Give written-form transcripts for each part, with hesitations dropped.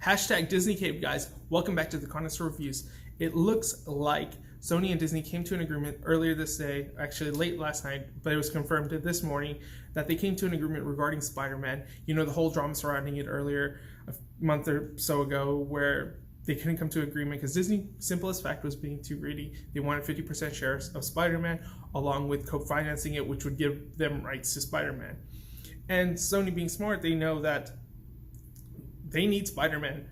Hashtag Disney Cape, guys. Welcome back to the TheConnoisseur Reviews. It looks like Sony and Disney came to an agreement earlier this day, actually late last night, but it was confirmed this morning that they came to an agreement regarding Spider-Man. You know, the whole drama surrounding it earlier, a month or so ago, where they couldn't come to an agreement because Disney, simplest fact, was being too greedy. They wanted 50% shares of Spider-Man along with co-financing it, which would give them rights to Spider-Man. And Sony, being smart, they know that they need Spider-Man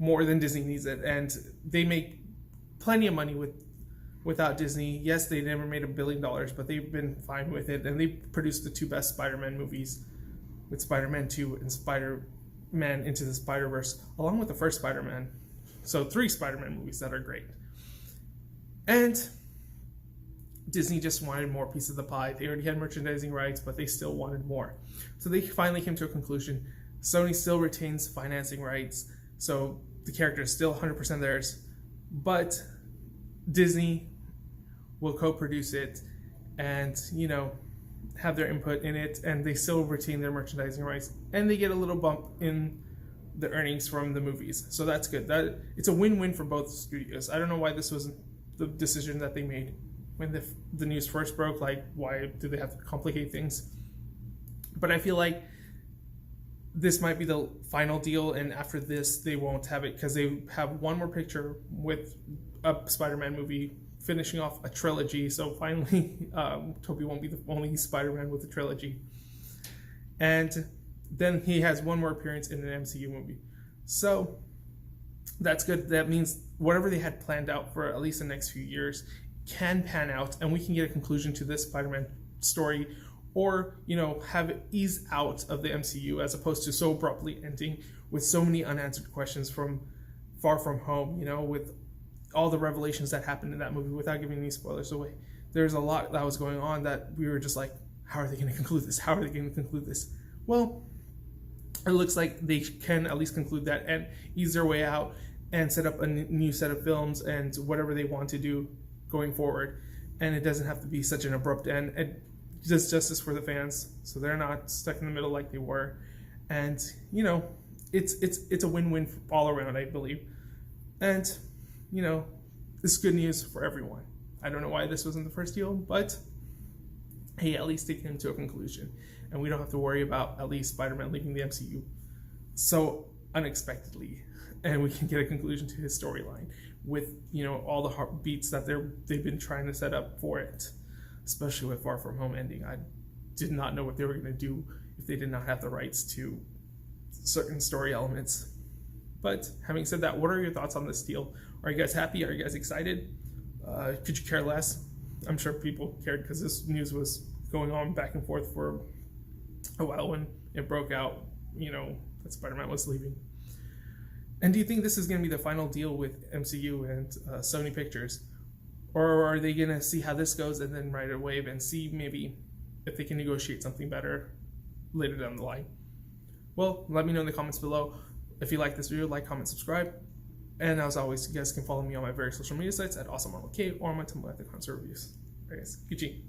more than Disney needs it, and they make plenty of money without Disney. Yes, they never made $1 billion, but they've been fine with it, and they produced the two best Spider-Man movies with Spider-Man 2 and Spider-Man Into the Spider-Verse, along with the first Spider-Man. So 3 Spider-Man movies that are great. And Disney just wanted more piece of the pie. They already had merchandising rights, but they still wanted more. So they finally came to a conclusion. Sony still retains financing rights, so the character is still 100% theirs, but Disney will co-produce it and, you know, have their input in it, and they still retain their merchandising rights, and they get a little bump in the earnings from the movies. So that's good. It's a win-win for both studios. I don't know why this wasn't the decision that they made when the news first broke. Like, why do they have to complicate things? But I feel like this might be the final deal, and after this they won't have it because they have one more picture with a Spider-Man movie finishing off a trilogy. So finally Tobey won't be the only Spider-Man with a trilogy, and then he has one more appearance in an MCU movie. So that's good. That means whatever they had planned out for at least the next few years can pan out, and we can get a conclusion to this Spider-Man story, or, you know, have it ease out of the MCU as opposed to so abruptly ending with so many unanswered questions from Far From Home, you know, with all the revelations that happened in that movie. Without giving any spoilers away, there's a lot that was going on that we were just like, how are they going to conclude this? How are they going to conclude this? Well, it looks like they can at least conclude that and ease their way out and set up a new set of films and whatever they want to do going forward. And it doesn't have to be such an abrupt end. It does justice for the fans, so they're not stuck in the middle like they were. And, you know, it's a win-win all around, I believe. And, you know, this is good news for everyone. I don't know why this wasn't the first deal, but hey, at least they came to a conclusion, and we don't have to worry about at least Spider-Man leaving the MCU so unexpectedly, and we can get a conclusion to his storyline with, you know, all the heartbeats that they've been trying to set up for it, especially with Far From Home ending. I did not know what they were going to do if they did not have the rights to certain story elements. But having said that, what are your thoughts on this deal? Are you guys happy? Are you guys excited? Could you care less? I'm sure people cared because this news was going on back and forth for a while when it broke out, you know, that Spider-Man was leaving. And do you think this is going to be the final deal with MCU and Sony Pictures? Or are they going to see how this goes and then ride a wave and see maybe if they can negotiate something better later down the line? Well, let me know in the comments below. If you like this video, like, comment, subscribe. And as always, you guys can follow me on my various social media sites at AwesomeMarvelK or on my Tumblr at TheConnoisseur Reviews. Alright guys, Gucci.